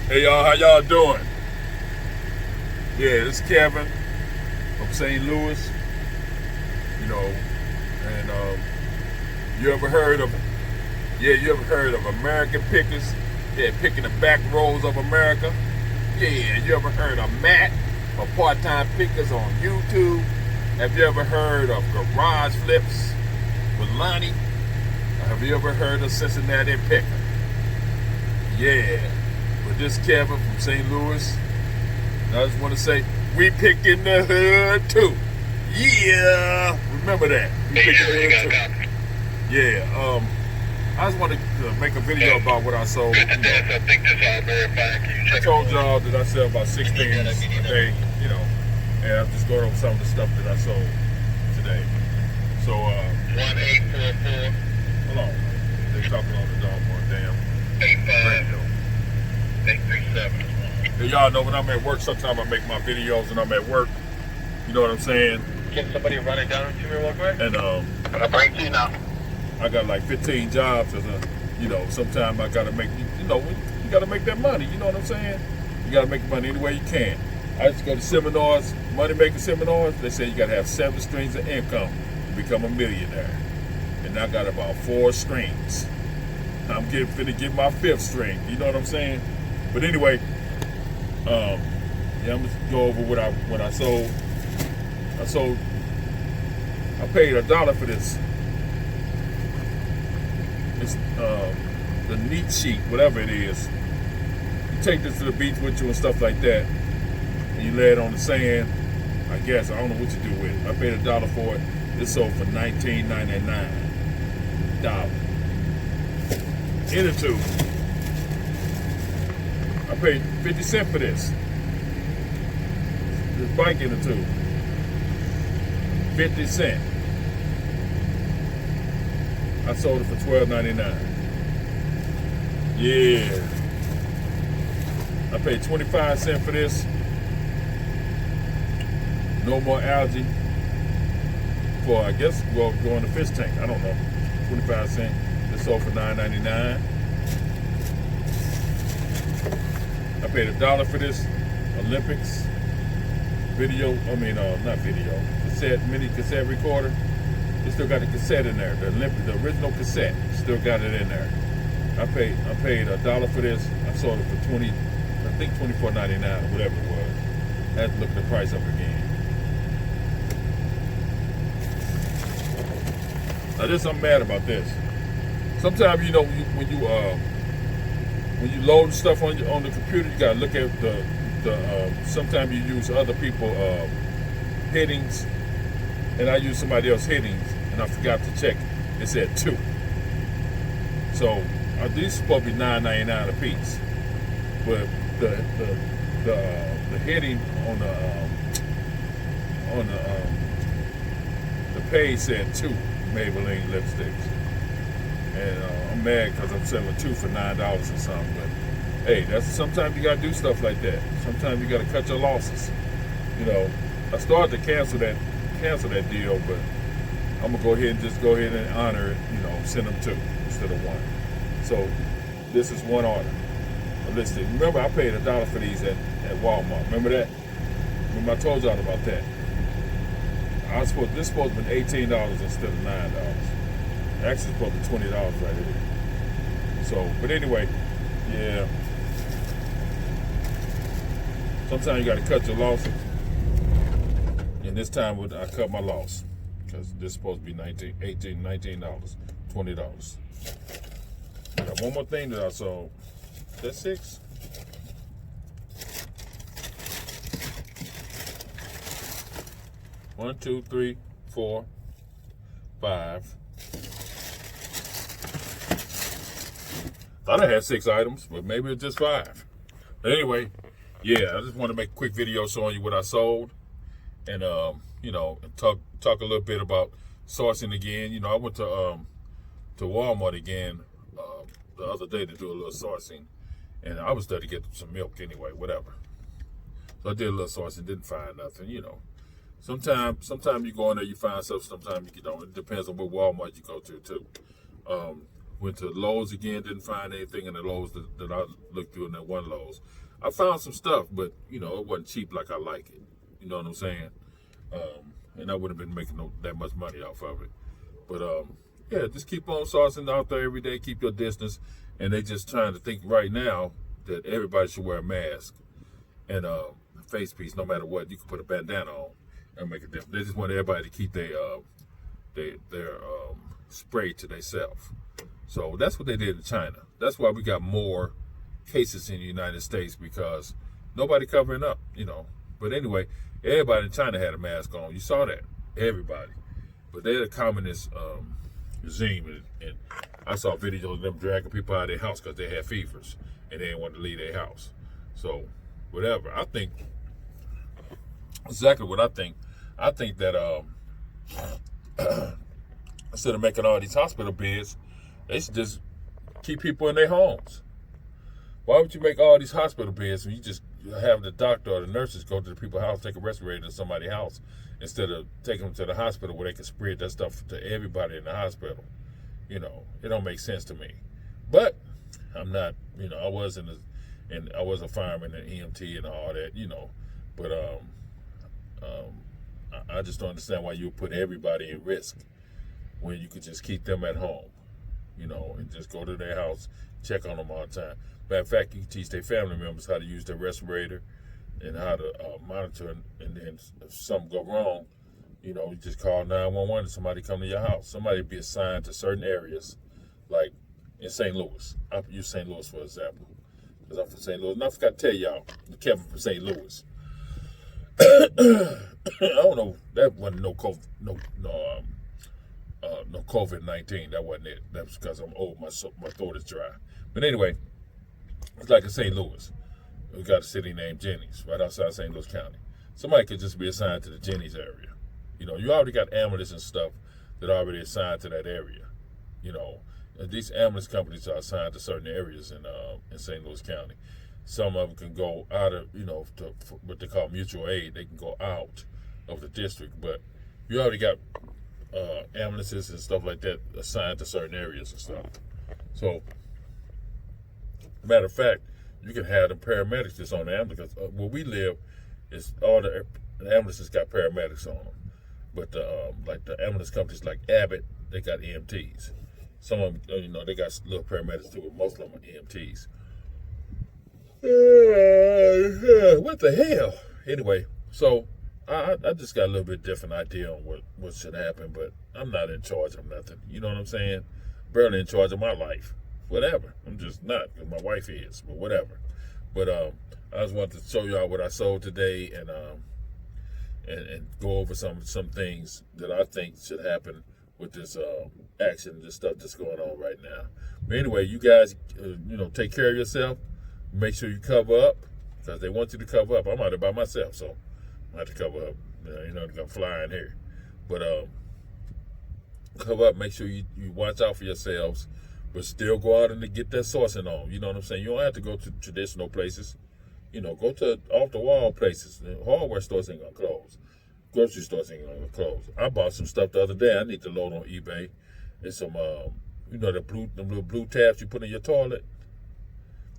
Hey y'all, how y'all doing? Yeah, this is Kevin from St. Louis. You know, and you ever heard of American pickers? Yeah, picking the back roads of America. Yeah, you ever heard of Matt or part-time pickers on YouTube? Have you ever heard of garage flips with Lonnie? Have you ever heard of Cincinnati picker? Yeah, but this Kevin from St. Louis. And I just want to say, we pick in the hood too. Yeah, remember that. We pick in the hood too. Yeah, I just wanted to make a video about what I sold. You know, I told y'all that I sell about 6 things a day, you know, and I'm just going over some of the stuff that I sold today. So, 1844. Hold on. They talking on the doggone damn 837. And y'all know when I'm at work, sometimes I make my videos and I'm at work. You know what I'm saying? Can somebody run it down to me real quick? And I'll bring it to you now. I got like 15 jobs as a, you know, sometimes I gotta make, you know, you gotta make that money, you know what I'm saying? You gotta make money any way you can. I used to go to seminars, money making seminars. They say you gotta have 7 streams of income to become a millionaire. And I got about 4 strings. I'm finna get my 5th string, you know what I'm saying? But anyway, yeah, I'm just go over what I sold. I paid $1 for this. It's the neat sheet, whatever it is. You take this to the beach with you and stuff like that, and you lay it on the sand. I guess I don't know what you do with it. I paid $1 for it. This sold for $19.99. In a tube. I paid 50 cents for this. This bike in a tube. 50 cents. I sold it for $12.99. Yeah. I paid 25 cents for this. No more algae. For, I guess, well, go in the fish tank. I don't know. 25 cents. This sold for $9.99. I paid $1 for this Olympics video. Not video. Mini cassette recorder. It still got the cassette in there. The original cassette. Still got it in there. I paid $1 for this. I sold it for $24.99 or whatever it was. I had to look the price up again. Now this, I'm mad about this. Sometimes, you know, when you load stuff on the computer, you gotta look at the sometimes you use other people headings, and I used somebody else's headings, and I forgot to check. It said 2. So these supposed to be $9.99 a piece, but the heading on the page said 2 Maybelline lipsticks. And I'm mad because I'm selling 2 for $9 or something. But hey, sometimes you gotta do stuff like that. Sometimes you gotta cut your losses. You know, I started to cancel that deal, but I'm gonna go ahead and honor it. You know, send them 2 instead of 1. So this is 1 order. A lipstick. Remember, I paid $1 for these at Walmart. Remember that? Remember I told y'all about that. This supposed to be $18 instead of $9. Actually, it's supposed to be $20 right here. So, but anyway, yeah. Sometimes you got to cut your losses. And this time I cut my loss because this is supposed to be $19, $20. I got one more thing that I sold. That's 6. One, 2, 3, 4, 5. Thought I had 6 items, but maybe it's just 5. But anyway, yeah, I just want to make a quick video showing you what I sold, and you know, talk a little bit about sourcing again. You know, I went to Walmart again the other day to do a little sourcing, and I was there to get some milk anyway, whatever. So I did a little sourcing, didn't find nothing, you know. Sometimes you go in there, you find stuff, sometimes you don't. It depends on what Walmart you go to, too. Went to Lowe's again, didn't find anything in the Lowe's that I looked through in that one Lowe's. I found some stuff, but it wasn't cheap like I like it. You know what I'm saying? And I wouldn't have been making that much money off of it. But yeah, just keep on sourcing out there every day. Keep your distance. And they just trying to think right now that everybody should wear a mask and a face piece, no matter what. You can put a bandana on and make a difference. They just want everybody to keep their spray to themselves. So that's what they did in China. That's why we got more cases in the United States, because nobody covering up, But anyway, everybody in China had a mask on. You saw that, everybody. But they're a communist regime, and I saw videos of them dragging people out of their house because they had fevers and they didn't want to leave their house. So whatever. I think exactly what I think. I think that instead of making all these hospital beds, they should just keep people in their homes. Why would you make all these hospital beds when you just have the doctor or the nurses go to the people's house, take a respirator to somebody's house, instead of taking them to the hospital where they can spread that stuff to everybody in the hospital? It don't make sense to me. But I'm not, I was I was a fireman and EMT and all that, But I just don't understand why you would put everybody at risk when you could just keep them at home, and just go to their house, check on them all the time. Matter of fact, you can teach their family members how to use their respirator and how to monitor, and then if something go wrong, you just call 911 and somebody come to your house. Somebody be assigned to certain areas, like in St. Louis. I'll use St. Louis for example, because I'm from St. Louis. And I forgot to tell y'all, Kevin from St. Louis. I don't know, that wasn't no COVID-19. That wasn't it. That was because I'm old. My throat is dry. But anyway, it's like in St. Louis. We got a city named Jennings right outside St. Louis County. Somebody could just be assigned to the Jennings area. You already got ambulances and stuff that are already assigned to that area. And these ambulance companies are assigned to certain areas in St. Louis County. Some of them can go out of, to what they call mutual aid. They can go out of the district, but you already got ambulances and stuff like that assigned to certain areas and stuff. So, matter of fact, you can have the paramedics that's on the ambulance. Where we live, is all the ambulances got paramedics on them. But like the ambulance companies like Abbott, they got EMTs. Some of them, they got little paramedics too, but most of them are EMTs. What the hell? Anyway, so I just got a little bit different idea on what should happen, but I'm not in charge of nothing. You know what I'm saying? Barely in charge of my life. Whatever. I'm just not, because my wife is, but whatever. But I just wanted to show y'all what I sold today and go over some things that I think should happen with this action, this stuff that's going on right now. But anyway, you guys, take care of yourself. Make sure you cover up, because they want you to cover up. I'm out there by myself, so I have to cover up. They're gonna fly in here. But cover up. Make sure you watch out for yourselves, but still go out and get that sourcing on. You know what I'm saying? You don't have to go to traditional places. Go to off the wall places. The hardware stores ain't gonna close. Grocery stores ain't gonna close. I bought some stuff the other day. I need to load on eBay. There's some, them little blue tabs you put in your toilet.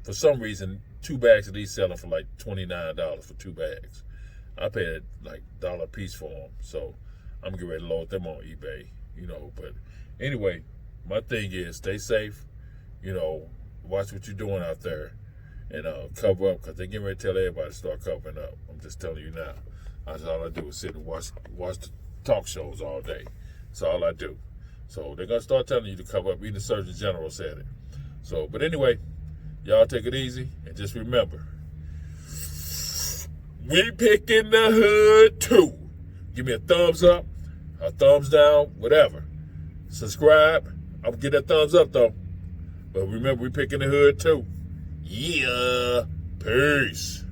For some reason, 2 bags of these selling for like $29 for 2 bags. I paid like $1 a piece for them, so I'm getting ready to load them on eBay. But anyway, my thing is stay safe. Watch what you're doing out there, and cover up, because they're getting ready to tell everybody to start covering up. I'm just telling you now. That's all I do is sit and watch the talk shows all day. That's all I do. So they're gonna start telling you to cover up. Even the Surgeon General said it. So, but anyway, y'all take it easy, and just remember, we picking the hood too. Give me a thumbs up, a thumbs down, whatever. Subscribe. I'll get that thumbs up though. But remember, we picking the hood too. Yeah. Peace.